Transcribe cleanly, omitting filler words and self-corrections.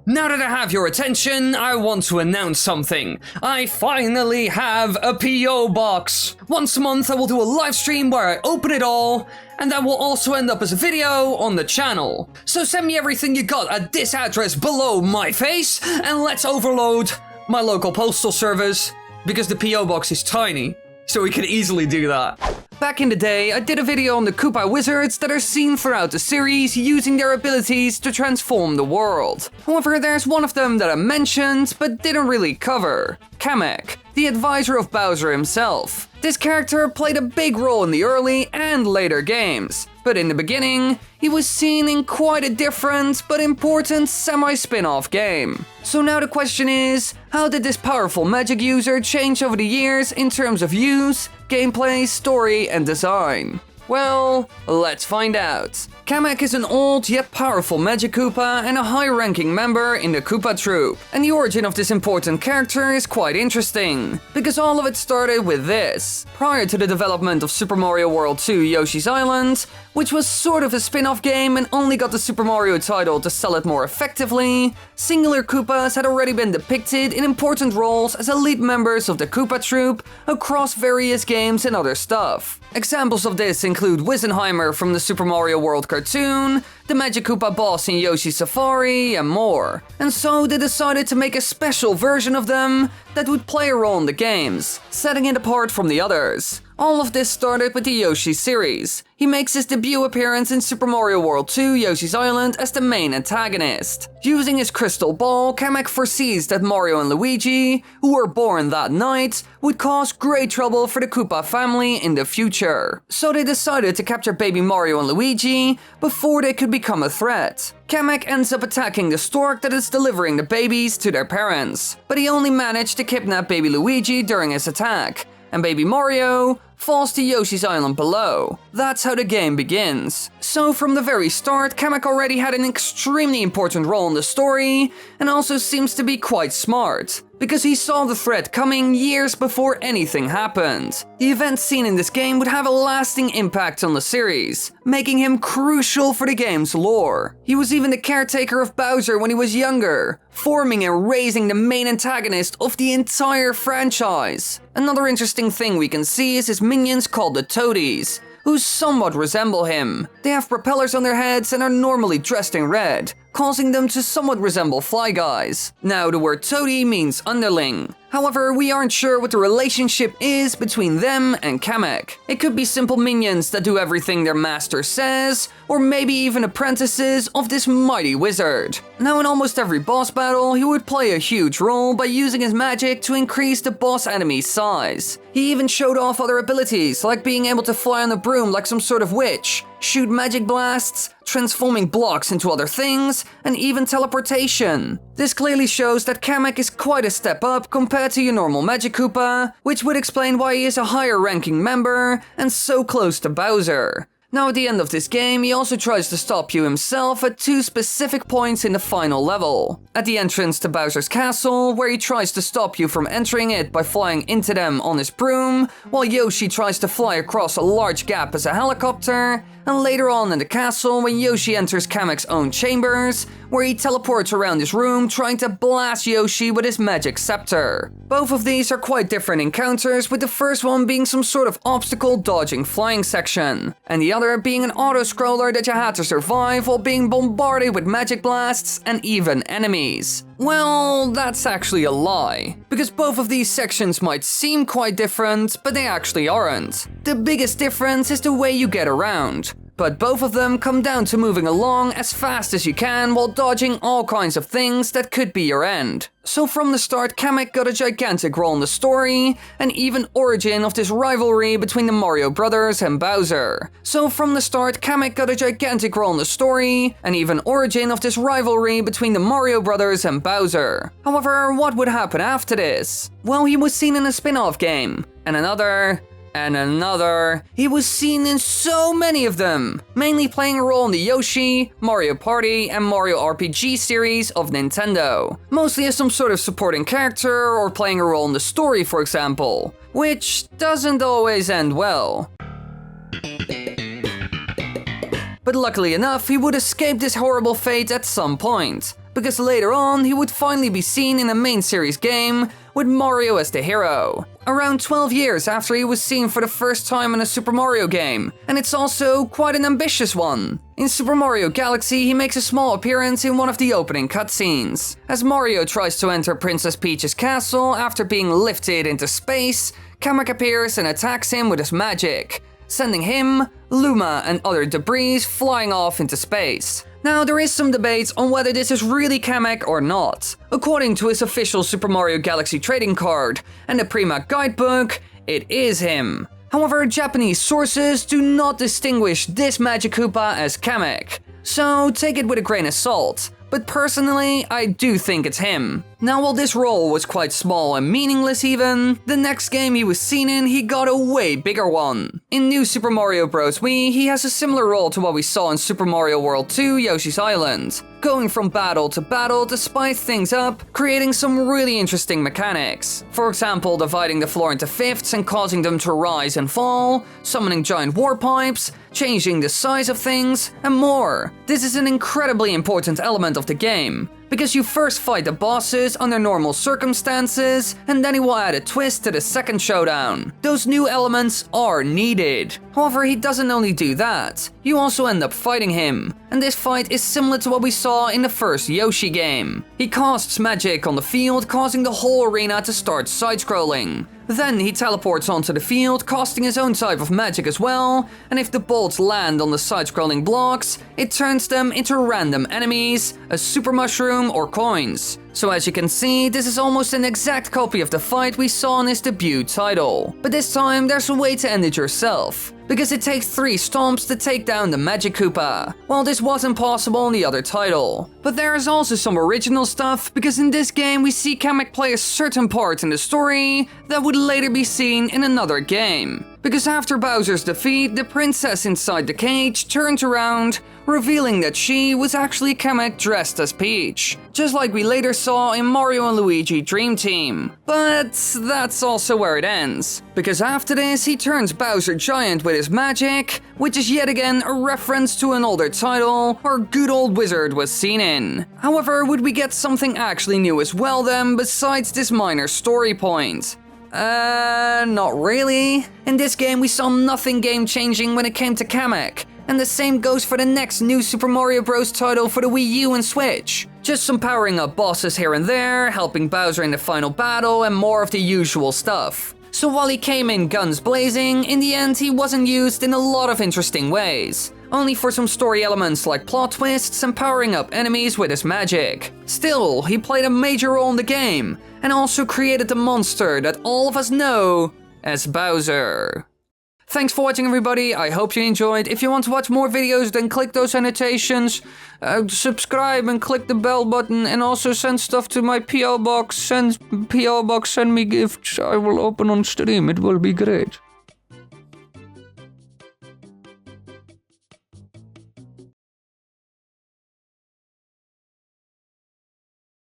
Now that I have your attention, I want to announce something. I finally have a P.O. box. Once a month I will do a live stream where I open it all, and that will also end up as a video on the channel. So send me everything you got at this address below my face, and let's overload my local postal service, because the P.O. box is tiny, so we can easily do that. Back in the day, I did a video on the Koopa wizards that are seen throughout the series using their abilities to transform the world. However, there's one of them that I mentioned but didn't really cover. Kamek, the advisor of Bowser himself. This character played a big role in the early and later games, but in the beginning, he was seen in quite a different but important semi-spin-off game. So now the question is, how did this powerful magic user change over the years in terms of use, gameplay, story, and design? Well, let's find out. Kamek is an old yet powerful Magic Koopa and a high-ranking member in the Koopa Troop. And the origin of this important character is quite interesting, because all of it started with this. Prior to the development of Super Mario World 2 Yoshi's Island, which was sort of a spin-off game and only got the Super Mario title to sell it more effectively, singular Koopas had already been depicted in important roles as elite members of the Koopa Troop across various games and other stuff. Examples of this include Wizenheimer from the Super Mario World cartoon, the Magic Koopa boss in Yoshi's Safari, and more. And so they decided to make a special version of them that would play a role in the games, setting it apart from the others. All of this started with the Yoshi series. He makes his debut appearance in Super Mario World 2 Yoshi's Island as the main antagonist. Using his crystal ball, Kamek foresees that Mario and Luigi, who were born that night, would cause great trouble for the Koopa family in the future. So they decided to capture baby Mario and Luigi before they could become a threat. Kamek ends up attacking the stork that is delivering the babies to their parents, but he only managed to kidnap baby Luigi during his attack, and baby Mario falls to Yoshi's Island below. That's how the game begins. So from the very start, Kamek already had an extremely important role in the story, and also seems to be quite smart, because he saw the threat coming years before anything happened. The events seen in this game would have a lasting impact on the series, making him crucial for the game's lore. He was even the caretaker of Bowser when he was younger, forming and raising the main antagonist of the entire franchise. Another interesting thing we can see is his minions called the Toadies, who somewhat resemble him. They have propellers on their heads and are normally dressed in red, causing them to somewhat resemble Fly Guys. Now, the word toady means underling. However, we aren't sure what the relationship is between them and Kamek. It could be simple minions that do everything their master says, or maybe even apprentices of this mighty wizard. Now, in almost every boss battle, he would play a huge role by using his magic to increase the boss enemy's size. He even showed off other abilities, like being able to fly on a broom like some sort of witch, shoot magic blasts, transforming blocks into other things, and even teleportation. This clearly shows that Kamek is quite a step up compared to your normal Magic Koopa, which would explain why he is a higher ranking member and so close to Bowser. Now at the end of this game, he also tries to stop you himself at two specific points in the final level. At the entrance to Bowser's castle, where he tries to stop you from entering it by flying into them on his broom, while Yoshi tries to fly across a large gap as a helicopter, and later on in the castle when Yoshi enters Kamek's own chambers, where he teleports around his room trying to blast Yoshi with his magic scepter. Both of these are quite different encounters, with the first one being some sort of obstacle dodging flying section, and the other being an auto-scroller that you had to survive while being bombarded with magic blasts and even enemies. Well, that's actually a lie, because both of these sections might seem quite different, but they actually aren't. The biggest difference is the way you get around, but both of them come down to moving along as fast as you can while dodging all kinds of things that could be your end. So from the start, Kamek got a gigantic role in the story, and even origin of this rivalry between the Mario brothers and Bowser. However, what would happen after this? Well, he was seen in a spin-off game, and another. He was seen in so many of them, mainly playing a role in the Yoshi, Mario Party, and Mario RPG series of Nintendo. Mostly as some sort of supporting character or playing a role in the story, for example, which doesn't always end well. But luckily enough, he would escape this horrible fate at some point. because later on he would finally be seen in a main series game with Mario as the hero. Around 12 years after he was seen for the first time in a Super Mario game, and it's also quite an ambitious one. In Super Mario Galaxy, he makes a small appearance in one of the opening cutscenes. As Mario tries to enter Princess Peach's castle after being lifted into space, Kamek appears and attacks him with his magic, sending him, Luma, and other debris flying off into space. Now, there is some debate on whether this is really Kamek or not. According to his official Super Mario Galaxy trading card and the Prima guidebook, it is him. However, Japanese sources do not distinguish this Magic Koopa as Kamek, so take it with a grain of salt. But personally, I do think it's him. Now, while this role was quite small and meaningless even, the next game he was seen in, he got a way bigger one. In New Super Mario Bros. Wii, he has a similar role to what we saw in Super Mario World 2 Yoshi's Island, going from battle to battle to spice things up, creating some really interesting mechanics. For example, dividing the floor into fifths and causing them to rise and fall, summoning giant warp pipes, changing the size of things, and more. This is an incredibly important element of the game, because you first fight the bosses under normal circumstances, and then he will add a twist to the second showdown. Those new elements are needed. However, he doesn't only do that, you also end up fighting him, and this fight is similar to what we saw in the first Yoshi game. He casts magic on the field, causing the whole arena to start side-scrolling. Then he teleports onto the field, casting his own type of magic as well, and if the bolts land on the side-scrolling blocks, it turns them into random enemies, a super mushroom, or coins. So as you can see, this is almost an exact copy of the fight we saw in his debut title. But this time, there's a way to end it yourself, because it takes 3 stomps to take down the Magic Koopa, while this wasn't possible in the other title. But there is also some original stuff, because in this game we see Kamek play a certain part in the story that would later be seen in another game. Because after Bowser's defeat, the princess inside the cage turned around, revealing that she was actually Kamek dressed as Peach, just like we later saw in Mario and Luigi Dream Team. But that's also where it ends, because after this he turns Bowser giant with his magic, which is yet again a reference to an older title our good old wizard was seen in. However, would we get something actually new as well then, besides this minor story point? Not really. In this game we saw nothing game-changing when it came to Kamek, and the same goes for the next new Super Mario Bros. Title for the Wii U and Switch. Just some powering up bosses here and there, helping Bowser in the final battle, and more of the usual stuff. So while he came in guns blazing, in the end he wasn't used in a lot of interesting ways, only for some story elements like plot twists and powering up enemies with his magic. Still, he played a major role in the game, and also created the monster that all of us know as Bowser. Thanks for watching, everybody. I hope you enjoyed. If you want to watch more videos, then click those annotations, subscribe and click the bell button, and also send stuff to my PO box. Send me gifts I will open on stream. It will be great.